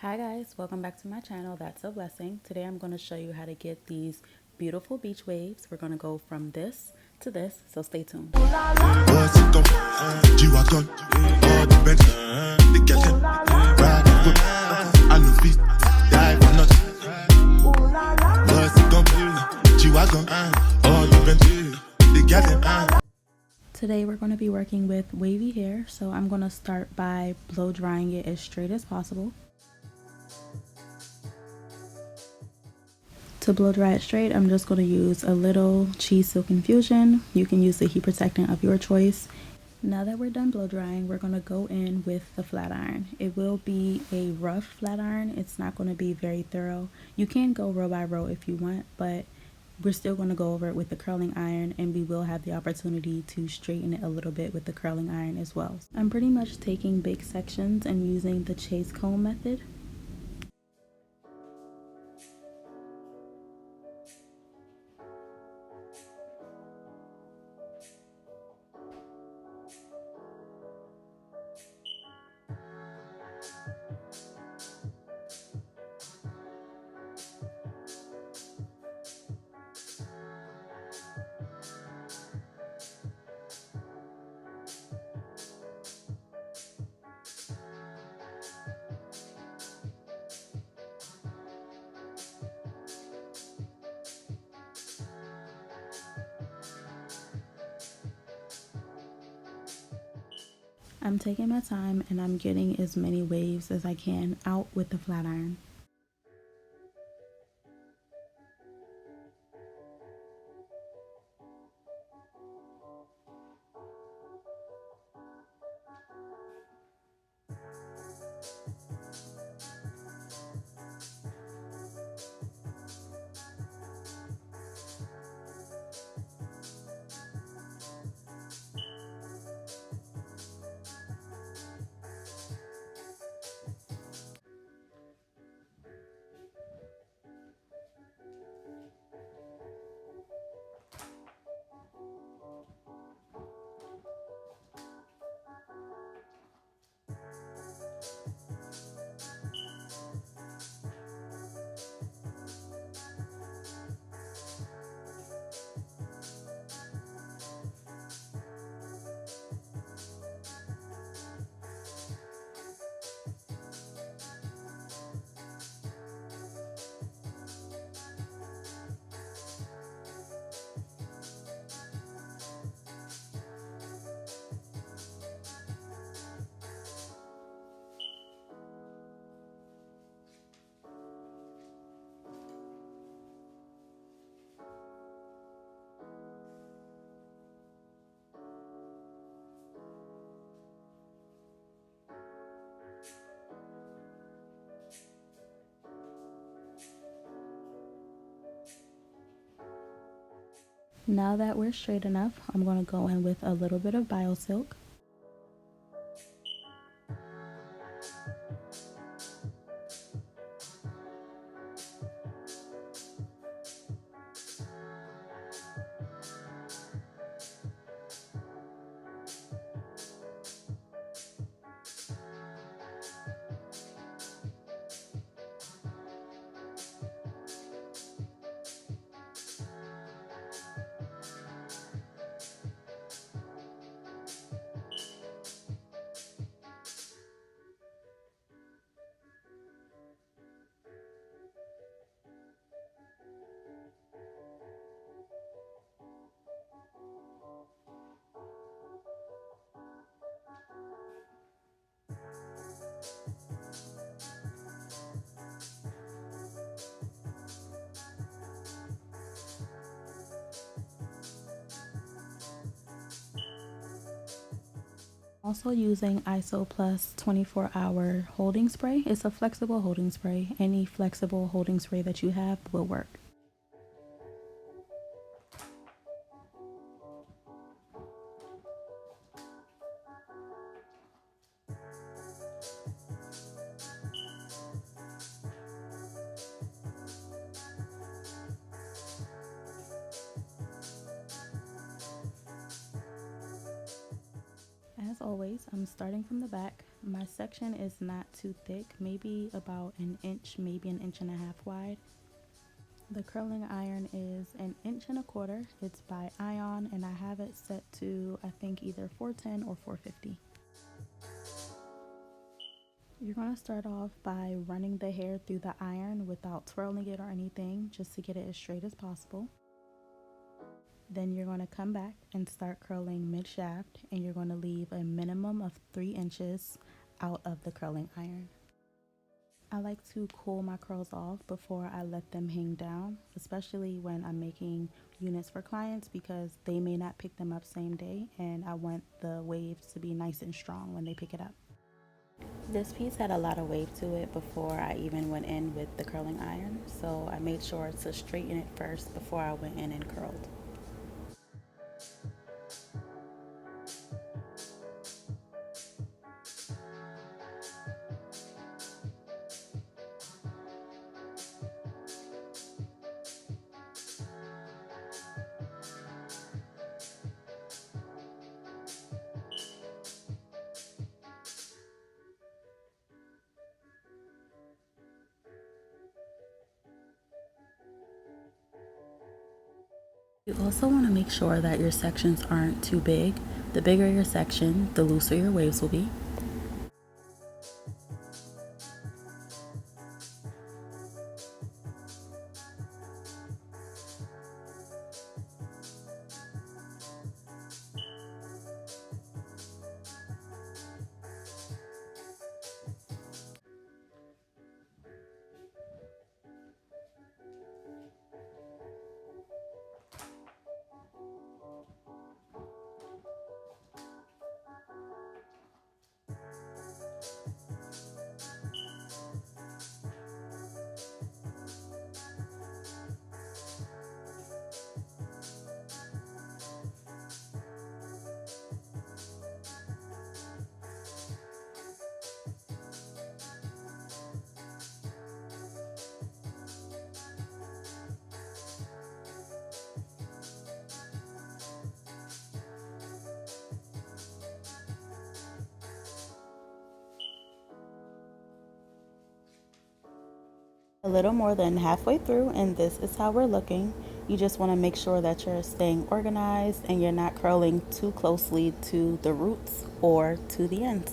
Hi guys, welcome back to my channel. That's a blessing. Today I'm going to show you how to get these beautiful beach waves. We're going to go from this to this, so stay tuned. Today we're going to be working with wavy hair, so I'm going to start by blow drying it as straight as possible. To blow dry it straight, I'm just going to use a little cheese silk infusion. You can use the heat protectant of your choice. Now that we're done blow drying, we're going to go in with the flat iron. It will be a rough flat iron. It's not going to be very thorough. You can go row by row if you want, but we're still going to go over it with the curling iron, and we will have the opportunity to straighten it a little bit with the curling iron as well. I'm pretty much taking big sections and using the chase comb method. I'm taking my time and I'm getting as many waves as I can out with the flat iron. Now that we're straight enough, I'm going to go in with a little bit of biosilk. Also using ISO Plus 24-hour holding spray. It's a flexible holding spray. Any flexible holding spray that you have will work. As always, I'm starting from the back. My section is not too thick, maybe about an inch, maybe an inch and a half wide. The curling iron is an inch and a quarter. It's by Ion and I have it set to I think either 410 or 450. You're going to start off by running the hair through the iron without twirling it or anything, just to get it as straight as possible. Then you're going to come back and start curling mid shaft, and you're going to leave a minimum of 3 inches out of the curling iron. I like to cool my curls off before I let them hang down, especially when I'm making units for clients, because they may not pick them up same day and I want the waves to be nice and strong when they pick it up. This piece had a lot of wave to it before I even went in with the curling iron, so I made sure to straighten it first before I went in and curled. You also want to make sure that your sections aren't too big. The bigger your section, the looser your waves will be. A little more than halfway through, and this is how we're looking. You just want to make sure that you're staying organized and you're not curling too closely to the roots or to the ends.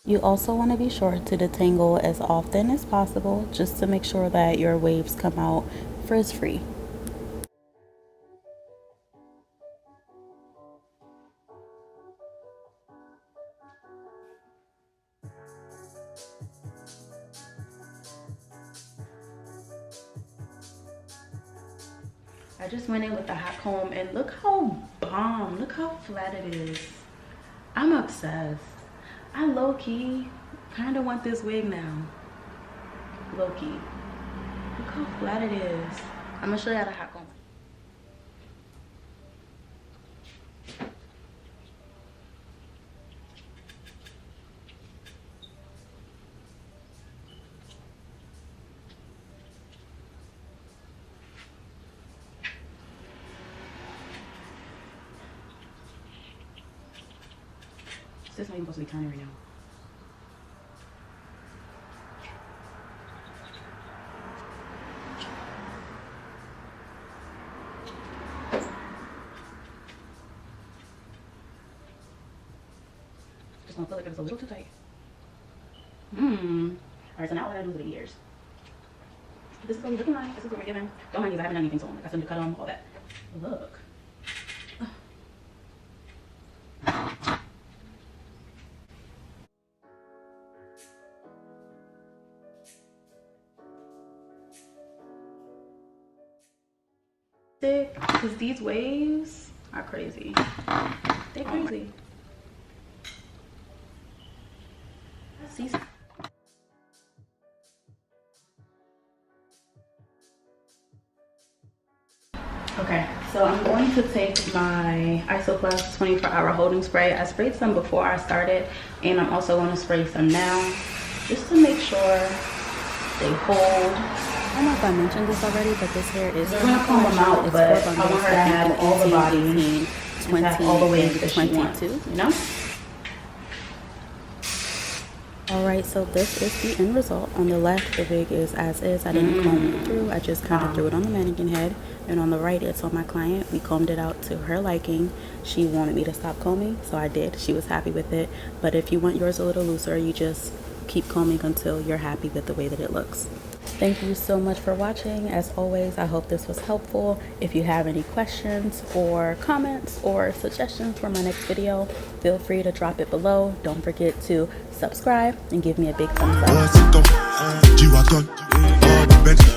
You also want to be sure to detangle as often as possible, just to make sure that your waves come out frizz-free. I just went in with the hot comb and look how bomb, look how flat it is. I'm obsessed. I low-key kind of want this wig now. Low-key. Look how flat it is. I'm gonna show you how to hot comb. This is not even supposed to be turning right now. Just gonna feel like it was a little too tight. Alright, so now all I gotta do is the ears. This is what we're looking like. This is what we're giving. Don't mind these, I haven't done anything to them. Like I still need to cut them, all that. Look. Because these waves are crazy. They're crazy. See? Okay, so I'm going to take my Isoplus 24-hour holding spray. I sprayed some before I started, and I'm also going to spray some now, just to make sure they hold. I don't know if I mentioned this already, but this hair is I'm gonna comb them out, but I want her to have all the body, 20 all the waves and that she wants, 22. you know? Alright, so this is the end result. On the left, the wig is as is. I didn't comb it through. I just kind of threw it on the mannequin head. And on the right, it's on my client. We combed it out to her liking. She wanted me to stop combing, so I did. She was happy with it. But if you want yours a little looser, you just keep combing until you're happy with the way that it looks. Thank you so much for watching. As always, I hope this was helpful. If you have any questions or comments or suggestions for my next video, feel free to drop it below. Don't forget to subscribe and give me a big thumbs up.